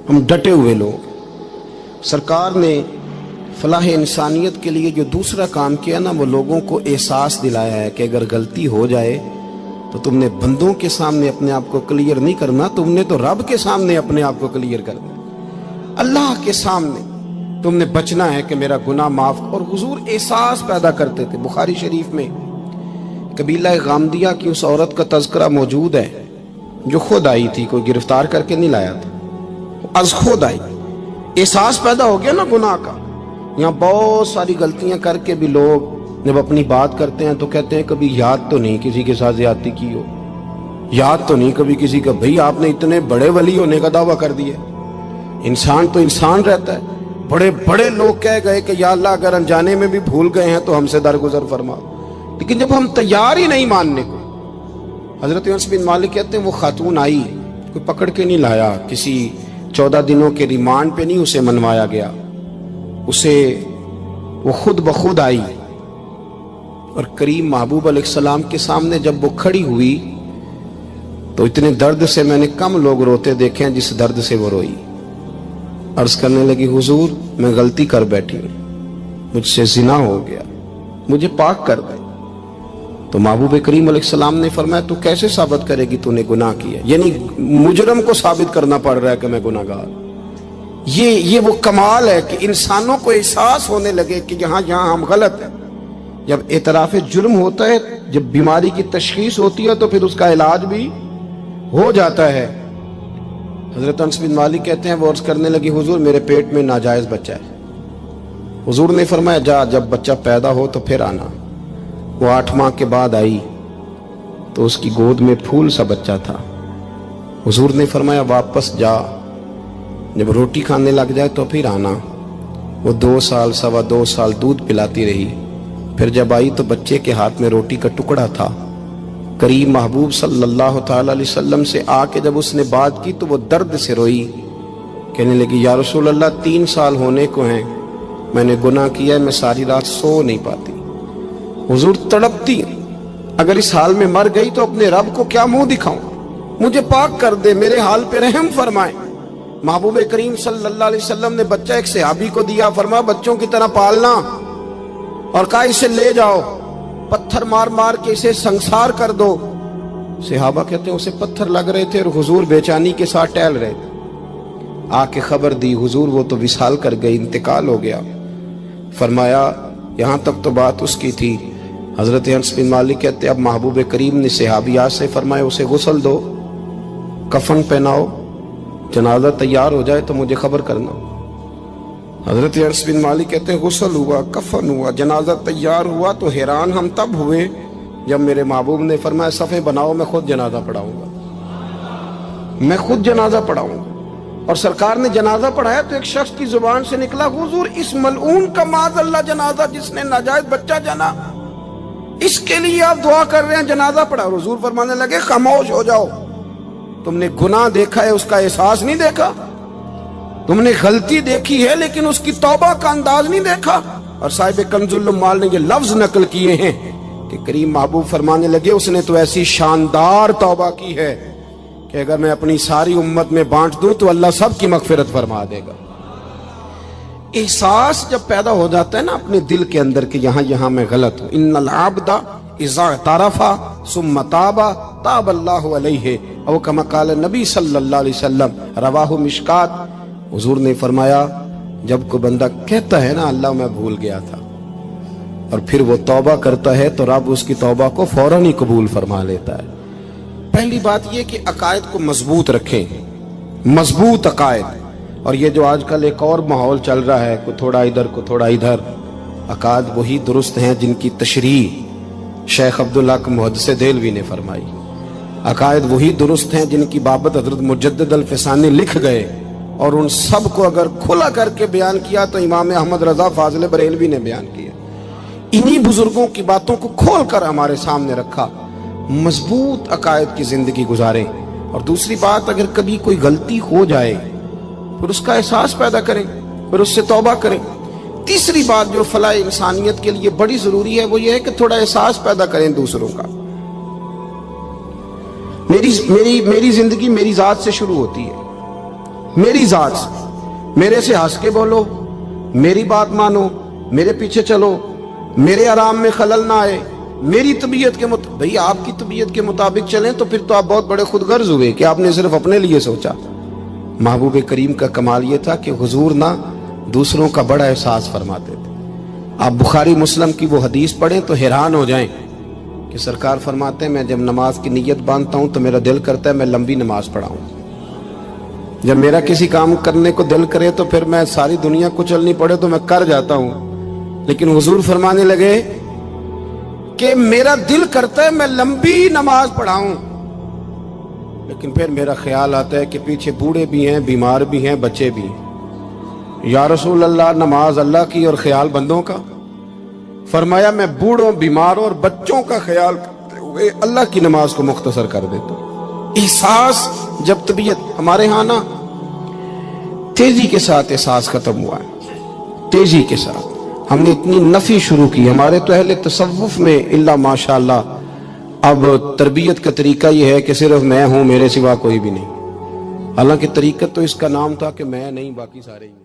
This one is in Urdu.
ہم ڈٹے ہوئے لوگ. سرکار نے فلاح انسانیت کے لیے جو دوسرا کام کیا نا، وہ لوگوں کو احساس دلایا ہے کہ اگر غلطی ہو جائے تو تم نے بندوں کے سامنے اپنے آپ کو کلیئر نہیں کرنا، تم نے تو رب کے سامنے اپنے آپ کو کلیئر کرنا، اللہ کے سامنے تم نے بچنا ہے کہ میرا گناہ معاف. اور حضور احساس پیدا کرتے تھے. بخاری شریف میں قبیلہ غامدیہ کی اس عورت کا تذکرہ موجود ہے جو خود آئی تھی، کوئی گرفتار کر کے نہیں لایا تھا، از خود آئی. احساس پیدا ہو گیا نا گناہ کا. یہاں بہت ساری غلطیاں کر کے بھی لوگ جب اپنی بات کرتے ہیں تو کہتے ہیں کبھی یاد تو نہیں کسی کے ساتھ زیادتی کی ہو، یاد تو نہیں کبھی کسی کا. بھئی آپ نے اتنے بڑے ولی ہونے کا دعویٰ کر دیا. انسان تو انسان رہتا ہے. بڑے بڑے لوگ کہہ گئے کہ یا اللہ اگر انجانے میں بھی بھول گئے ہیں تو ہم سے درگزر فرما. لیکن جب ہم تیار ہی نہیں ماننے کو. حضرت انس بن مالک کہتے ہیں وہ خاتون آئی، کوئی پکڑ کے نہیں لایا، کسی 14 دنوں کے ریمانڈ پہ نہیں اسے منوایا گیا، اسے وہ خود بخود آئی. اور کریم محبوب علیہ السلام کے سامنے جب وہ کھڑی ہوئی تو اتنے درد سے میں نے کم لوگ روتے دیکھے ہیں جس درد سے وہ روئی. عرض کرنے لگی حضور میں غلطی کر بیٹھی ہوں، مجھ سے زنا ہو گیا، مجھے پاک کر دے. تو محبوب کریم علیہ السلام نے فرمایا تو کیسے ثابت کرے گی تو نے گناہ کیا؟ یعنی مجرم کو ثابت کرنا پڑ رہا ہے کہ میں گناہ گار. یہ وہ کمال ہے کہ انسانوں کو احساس ہونے لگے کہ یہاں ہم غلط ہیں. جب اعتراف جرم ہوتا ہے، جب بیماری کی تشخیص ہوتی ہے تو پھر اس کا علاج بھی ہو جاتا ہے. حضرت انس بن مالک کہتے ہیں وہ عرض کرنے لگی حضور میرے پیٹ میں ناجائز بچہ ہے. حضور نے فرمایا جا جب بچہ پیدا ہو تو پھر آنا. وہ 8 ماہ کے بعد آئی تو اس کی گود میں پھول سا بچہ تھا. حضور نے فرمایا واپس جا، جب روٹی کھانے لگ جائے تو پھر آنا. وہ 2 سال 2.25 سال دودھ پلاتی رہی. پھر جب آئی تو بچے کے ہاتھ میں روٹی کا ٹکڑا تھا. کریم محبوب صلی اللہ تعالی علیہ وسلم سے آ کے جب اس نے بات کی تو وہ درد سے روئی، کہنے لگی یا رسول اللہ 3 سال ہونے کو ہیں، میں نے گناہ کیا ہے، میں ساری رات سو نہیں پاتی. حضور تڑپتی اگر اس حال میں مر گئی تو اپنے رب کو کیا منہ دکھاؤں، مجھے پاک کر دے، میرے حال پہ رحم فرمائے. محبوب کریم صلی اللہ علیہ وسلم نے بچہ ایک صحابی کو دیا، فرمایا بچوں کی طرح پالنا، اور کہا اسے لے جاؤ، پتھر مار مار کے اسے سنسار کر دو. صحابہ کہتے ہیں اسے پتھر لگ رہے تھے اور حضور بیچانی کے ساتھ ٹہل رہے تھے. آ کے خبر دی حضور وہ تو وصال کر گئی، انتقال ہو گیا. فرمایا یہاں تک تو بات اس کی تھی. حضرت انس بن مالک کہتے اب محبوب کریم نے صحابیات سے فرمایا اسے غسل دو، کفن پہناؤ، جنازہ تیار ہو جائے تو مجھے خبر کرنا. حضرت انس بن مالک کہتے ہیں غسل ہوا، کفن ہوا، جنازہ تیار ہوا تو حیران ہم تب ہوئے جب میرے محبوب نے فرمایا صفیں بناؤ، میں خود جنازہ پڑھاؤں گا، میں خود جنازہ پڑھاؤں گا. اور سرکار نے جنازہ پڑھایا تو ایک شخص کی زبان سے نکلا حضور اس ملعون کا معاذ اللہ جنازہ جس نے ناجائز بچہ جنا، اس کے لیے آپ دعا کر رہے ہیں، جنازہ پڑھا. حضور فرمانے لگے خاموش ہو جاؤ، تم نے گناہ دیکھا ہے اس کا احساس نہیں دیکھا، تم نے غلطی دیکھی ہے لیکن اس کی توبہ کا انداز نہیں دیکھا. اور صاحب کنز العمال نے یہ لفظ نقل کیے ہیں کہ کریم محبوب فرمانے لگے اس نے تو ایسی شاندار توبہ کی ہے کہ اگر میں اپنی ساری امت میں بانٹ دوں تو اللہ سب کی مغفرت فرما دے گا. احساس جب پیدا ہو جاتا ہے نا اپنے دل کے اندر کہ یہاں میں غلط ہوں. ان العبد اذا اعترف ثم تاب تاب اللہ علیہ او کما قال نبی صلی اللہ علیہ وسلم، رواہ مشکات. حضور نے فرمایا جب کوئی بندہ کہتا ہے نا اللہ میں بھول گیا تھا اور پھر وہ توبہ کرتا ہے تو رب اس کی توبہ کو فوراً ہی قبول فرما لیتا ہے. پہلی بات یہ کہ عقائد کو مضبوط رکھیں، مضبوط عقائد. اور یہ جو آج کل ایک اور ماحول چل رہا ہے، کوئی تھوڑا ادھر کوئی تھوڑا ادھر، عقائد وہی درست ہیں جن کی تشریح شیخ عبدالحق محدث دہلوی نے فرمائی. عقائد وہی درست ہیں جن کی بابت حضرت مجدد الفسانی لکھ گئے، اور ان سب کو اگر کھلا کر کے بیان کیا تو امام احمد رضا فاضل بریلوی نے بیان کیا. انہی بزرگوں کی باتوں کو کھول کر ہمارے سامنے رکھا. مضبوط عقائد کی زندگی گزاریں. اور دوسری بات اگر کبھی کوئی غلطی ہو جائے پھر اس کا احساس پیدا کریں، پھر اس سے توبہ کریں. تیسری بات جو فلاح انسانیت کے لیے بڑی ضروری ہے وہ یہ ہے کہ تھوڑا احساس پیدا کریں دوسروں کا. میری زندگی میری ذات سے شروع ہوتی ہے. میری ذات سے، میرے سے ہنس کے بولو، میری بات مانو، میرے پیچھے چلو، میرے آرام میں خلل نہ آئے، میری طبیعت کے مطابق. بھئی آپ کی طبیعت کے مطابق چلیں تو پھر تو آپ بہت بڑے خود غرض ہوئے کہ آپ نے صرف اپنے لیے سوچا. محبوب کریم کا کمال یہ تھا کہ حضور نہ دوسروں کا بڑا احساس فرماتے تھے. آپ بخاری مسلم کی وہ حدیث پڑھیں تو حیران ہو جائیں کہ سرکار فرماتے ہیں میں جب نماز کی نیت باندھتا ہوں تو میرا دل کرتا ہے میں لمبی نماز پڑھاؤں. جب میرا کسی کام کرنے کو دل کرے تو پھر میں ساری دنیا کچلنی پڑے تو میں کر جاتا ہوں. لیکن حضور فرمانے لگے کہ میرا دل کرتا ہے میں لمبی نماز پڑھاؤں، لیکن پھر میرا خیال آتا ہے کہ پیچھے بوڑھے بھی ہیں، بیمار بھی ہیں، بچے بھی ہیں. یا رسول اللہ نماز اللہ کی اور خیال بندوں کا. فرمایا میں بوڑھوں، بیماروں اور بچوں کا خیال کرتے ہوئے اللہ کی نماز کو مختصر کر دیتا ہوں. احساس جب طبیعت ہمارے ہاں نا تیزی کے ساتھ احساس ختم ہوا ہے، تیزی کے ساتھ ہم نے اتنی نفی شروع کی. ہمارے تو اہل تصوف میں الا ماشاءاللہ اب تربیت کا طریقہ یہ ہے کہ صرف میں ہوں، میرے سوا کوئی بھی نہیں. حالانکہ طریقت تو اس کا نام تھا کہ میں نہیں باقی سارے ہی.